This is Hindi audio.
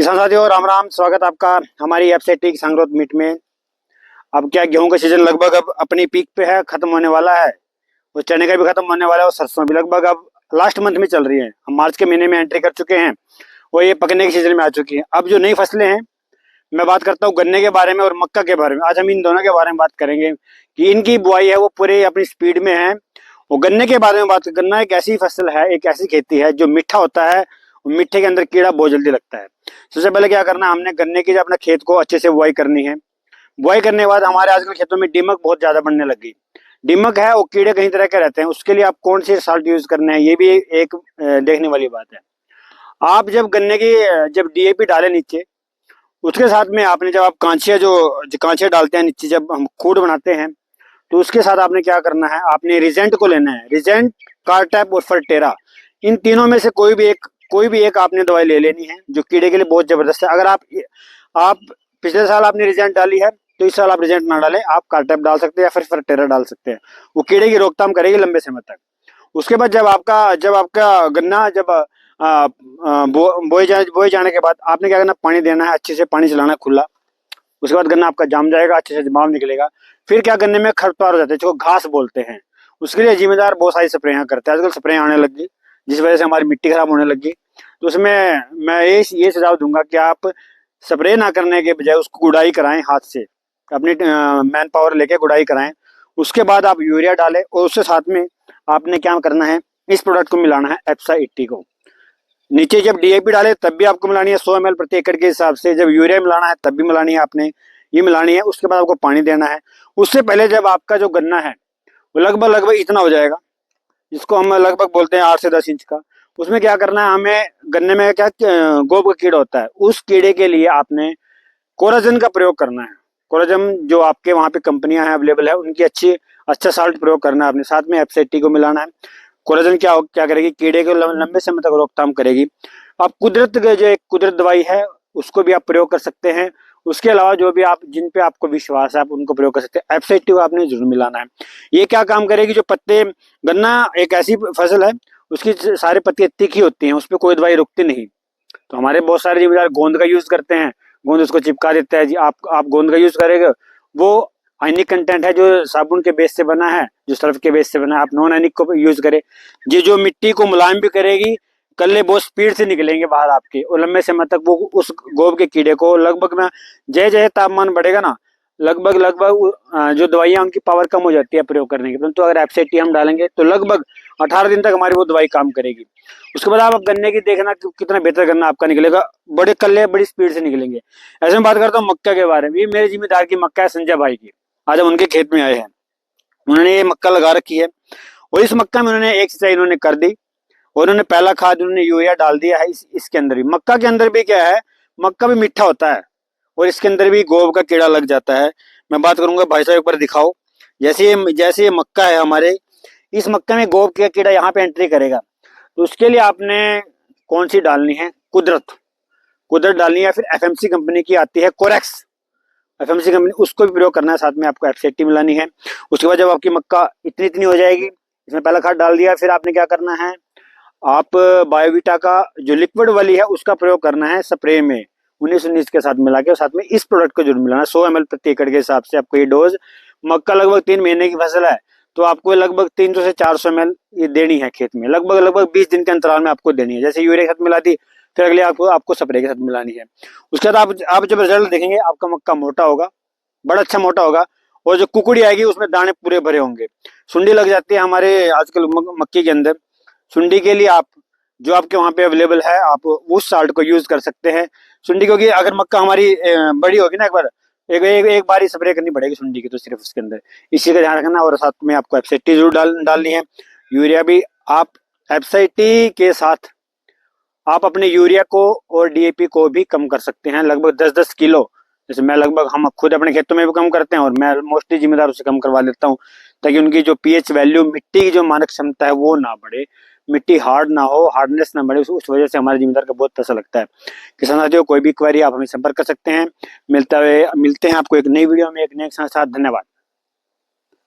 किसान साथियों राम राम, स्वागत आपका हमारी वेबसाइट किसान ग्रोथ मीट में। अब क्या गेहूं का सीजन लगभग अब अपनी पीक पे है, खत्म होने वाला है। और चने का भी खत्म होने वाला है और सरसों भी लगभग अब लास्ट मंथ में चल रही है। हम मार्च के महीने में एंट्री कर चुके हैं और ये पकने के सीजन में आ चुकी है। अब जो नई फसलें हैं, मैं बात करता हूँ गन्ने के बारे में और मक्का के बारे में। आज हम इन दोनों के बारे में बात करेंगे कि इनकी बुआई है वो पूरे अपनी स्पीड में है। और गन्ने के बारे में बात, गन्ना एक ऐसी फसल है, एक ऐसी खेती है जो मीठा होता है और मीठे के अंदर कीड़ा बहुत जल्दी लगता है। सबसे पहले क्या करना है, हमने गन्ने की जो अपना खेत को अच्छे से बुआई करनी है। बुआई करने के बाद हमारे आजकल खेतों में दीमक बहुत ज्यादा बढ़ने लगी। दीमक है वो कीड़े कई तरह के रहते हैं, उसके लिए आप कौन से साल्ट यूज करने हैं ये भी एक देखने वाली बात है। आप जब गन्ने की जब डीएपी डाले नीचे, उसके साथ में आपने जब आप कांचिया जो कांचिया डालते हैं नीचे, जब हम खूड बनाते हैं तो उसके साथ आपने क्या करना है, आपने रिजेंट को लेना है। रिजेंट, कार्टैप और फर्टेरा, इन तीनों में से कोई भी एक आपने दवाई ले लेनी है जो कीड़े के लिए बहुत जबरदस्त है। अगर आप पिछले साल आपने रिजेंट डाली है तो इस साल आप रिजेंट ना डालें, आप कार्टैप डाल सकते हैं या फिर फर्टेरा डाल सकते हैं। वो कीड़े की रोकथाम करेगी लंबे समय तक। उसके बाद जब आपका गन्ना जब बोए जाने के बाद आपने क्या करना, पानी देना है, अच्छे से पानी चलाना है खुला। उसके बाद गन्ना आपका जाम जाएगा, अच्छे से जमाव निकलेगा। फिर क्या, गन्ने में खरपतवार हो जाते हैं जो घास बोलते हैं, उसके लिए जिम्मेदार बहुत सारी स्प्रेयां करते हैं। आजकल स्प्रे आने लगी जिस वजह से हमारी मिट्टी खराब होने लगी। तो उसमें मैं ये सुझाव दूंगा कि आप स्प्रे ना करने के बजाय उसको गुड़ाई कराएं, हाथ से अपनी मैन पावर लेके गुड़ाई कराएं। उसके बाद आप यूरिया डालें और उसके साथ में आपने क्या करना है, इस प्रोडक्ट को मिलाना है, एप्सा 80 को। नीचे जब डीएपी डाले तब भी आपको मिलानी है 100 ml प्रति एकड़ के हिसाब से। जब यूरिया मिलाना है तब भी मिलानी है आपने, ये मिलानी है। उसके बाद आपको पानी देना है। उससे पहले जब आपका जो गन्ना है वो लगभग इतना हो जाएगा, जिसको हम लगभग बोलते हैं 8 से 10 इंच का, उसमें क्या करना है, हमें गन्ने में क्या गोब का कीड़ा होता है, उस कीड़े के लिए आपने कोराजन का प्रयोग करना है। कोराजन जो आपके वहाँ पे कंपनियां हैं अवेलेबल है, उनकी अच्छा साल्ट प्रयोग करना है आपने। साथ में एफसेटी को मिलाना है। कोराजन क्या करेगी, कीड़े को लंबे समय तक रोकथाम करेगी। आप कुदरत के जो एक कुदरत दवाई है उसको भी आप प्रयोग कर सकते हैं। उसके अलावा जो भी आप जिन पे आपको विश्वास है आप उनको प्रयोग कर सकते हैं। एफसेटी को आपने जरूर मिलाना है। ये क्या काम करेगी, जो पत्ते, गन्ना एक ऐसी फसल है उसकी सारी पत्तियां तीखी होती हैं, उस पर कोई दवाई रुकती नहीं। तो हमारे बहुत सारे जिम्मेदार गोंद का यूज करते हैं, गोंद उसको चिपका देता है जी। आप गोंद का यूज करेंगे, वो आयनिक कंटेंट है जो साबुन के बेस से बना है, जो सर्फ के बेस से बना है। आप नॉन आयनिक को यूज करें, ये जो मिट्टी को मुलायम भी करेगी, कल्ले बहुत स्पीड से निकलेंगे बाहर आपके, और लंबे समय तक वो उस गोब के कीड़े को लगभग में जय तापमान बढ़ेगा ना, लगभग जो दवाइयां उनकी पावर कम हो जाती है प्रयोग करने की। परंतु अगर एफसेटी हम डालेंगे तो लगभग 18 दिन तक हमारी वो दवाई काम करेगी। उसके बाद आप गन्ने की देखना कितना बेहतर गन्ना आपका निकलेगा, बड़े कल्ले बड़ी स्पीड से निकलेंगे। ऐसे में बात करता हूँ मक्का के बारे में। ये मेरे जिम्मेदार की मक्का है, संजय भाई की। आज हम उनके खेत में आए हैं, उन्होंने ये मक्का लगा रखी है और इस मक्का में उन्होंने एक सिंचाई इन्होंने कर दी और उन्होंने पहला खाद उन्होंने यूरिया डाल दिया है। इसके अंदर भी, मक्का के अंदर भी क्या है, मक्का भी मीठा होता है और इसके अंदर भी गोब का कीड़ा लग जाता है। मैं बात करूंगा, भाई साहब एक बार दिखाओ। जैसे ये मक्का है हमारे, इस मक्का में गोब का कीड़ा यहाँ पे एंट्री करेगा, तो उसके लिए आपने कौन सी डालनी है, कुदरत डालनी है। फिर एफएमसी कंपनी की आती है कोरेक्स, एफएमसी कंपनी, उसको भी प्रयोग करना है। साथ में आपको एफसेटी मिलानी है। उसके बाद जब आपकी मक्का इतनी हो जाएगी, इसमें पहला खाद डाल दिया, फिर आपने क्या करना है, आप बायोवीटा का जो लिक्विड वाली है उसका प्रयोग करना है स्प्रे में 19-19 के साथ मिला के। और साथ में इस प्रोडक्ट को जरूर मिलाना है 100 ml प्रति एकड़ के हिसाब से आपको ये डोज। मक्का लगभग 3 महीने की फसल है, तो आपको लगभग 300 से 400 ml ये देनी है खेत में। लगभग 20 दिन के अंतराल में आपको देनी है। जैसे यूरिया के साथ मिला दी, फिर अगले आपको स्प्रे के साथ मिलानी है। उसके बाद आप जब रिजल्ट देखेंगे, आपका मक्का मोटा होगा, बड़ा अच्छा मोटा होगा, और जो कुकड़ी आएगी उसमें दाने पूरे भरे होंगे। सुंडी लग जाती है हमारे आजकल मक्के के अंदर, सुंडी के लिए आप जो आपके वहां पे अवेलेबल है आप उस साल्ट को यूज कर सकते हैं। सुंडी, क्योंकि अगर मक्का हमारी बड़ी होगी ना, एक बार ही स्प्रे करनी पड़ेगी सुंडी की, तो सिर्फ उसके अंदर इसी का ध्यान रखना। और साथ में आपको एफसेटी जरूर डालनी है। यूरिया भी आप एफसेटी के साथ आप अपने यूरिया को और डीएपी को भी कम कर सकते हैं, लगभग 10-10 किलो। जैसे हम खुद अपने खेतों में भी कम करते हैं और मैं मोस्टली जिम्मेदार उसे कम करवा देता हूँ, ताकि उनकी जो पीएच वैल्यू, मिट्टी की जो मानक क्षमता है वो ना बढ़े, मिट्टी हार्ड ना हो, हार्डनेस ना बढ़े। उस वजह से हमारे जिम्मेदार का बहुत पैसा लगता है। किसान साथियों, कोई भी क्वेरी आप हमें संपर्क कर सकते हैं। मिलते हैं आपको एक नई वीडियो में एक नए के साथ। धन्यवाद।